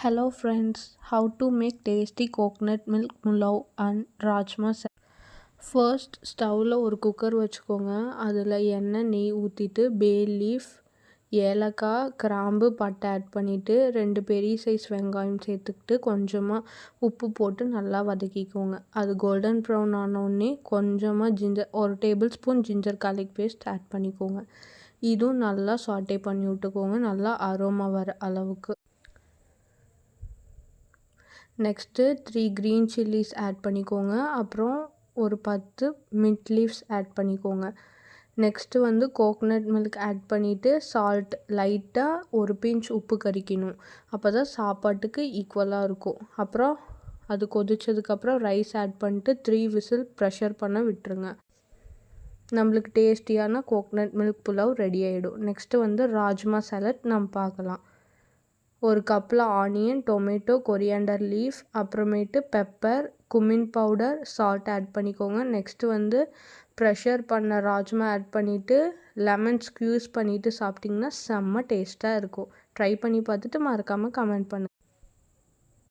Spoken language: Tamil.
Hello friends, how to make tasty coconut milk pulao and rajma first ஸ்டவ்வில் ஒரு குக்கர் வச்சுக்கோங்க. அதில் எண்ணெய் நெய் ஊற்றிட்டு பே லீஃப், ஏலக்காய், கிராம்பு, பட்டை ஆட் பண்ணிவிட்டு 2 பெரிய சைஸ் வெங்காயம் சேர்த்துக்கிட்டு கொஞ்சமாக உப்பு போட்டு நல்லா வதக்கிக்கோங்க. அது கோல்டன் ப்ரௌன் ஆனோடனே கொஞ்சமாக ginger, 1 tablespoon ginger garlic paste add பண்ணிக்கோங்க. இதுவும் நல்லா சாட்டே பண்ணி விட்டுக்கோங்க, நல்லா அரோமா வர அளவுக்கு. நெக்ஸ்ட்டு 3 க்ரீன் சில்லிஸ் ஆட் பண்ணிக்கோங்க. அப்புறம் ஒரு 10 மின்ட் லீவ்ஸ் ஆட் பண்ணிக்கோங்க. நெக்ஸ்ட்டு வந்து கோகனட் மில்க் ஆட் பண்ணிவிட்டு சால்ட் லைட்டாக ஒரு பிஞ்ச் உப்பு கறிக்கணும். அப்போ தான் சாப்பாட்டுக்கு ஈக்குவலாக இருக்கும். அப்புறம் அது கொதிச்சதுக்கப்புறம் ரைஸ் ஆட் பண்ணிட்டு 3 விசில் ப்ரெஷர் பண்ண விட்டுருங்க. நம்மளுக்கு டேஸ்டியான கோகனட் மில்க் புலாவ் ரெடி ஆகிடும். நெக்ஸ்ட்டு வந்து ராஜ்மா சாலட் நம்ம பார்க்கலாம். ஒரு கப்பில் ஆனியன், டொமேட்டோ, கொரியாண்டர் லீஃப், அப்புறமேட்டு pepper, cumin powder, salt add பண்ணிக்கோங்க. நெக்ஸ்ட்டு வந்து ப்ரெஷர் பண்ண ராஜ்மா ஆட் பண்ணிவிட்டு லெமன் ஸ்க்யூஸ் பண்ணிவிட்டு சாப்பிட்டிங்கன்னா செம்ம டேஸ்ட்டாக இருக்கும். ட்ரை பண்ணி பார்த்துட்டு மறக்காமல் கமெண்ட் பண்ணுங்கள்.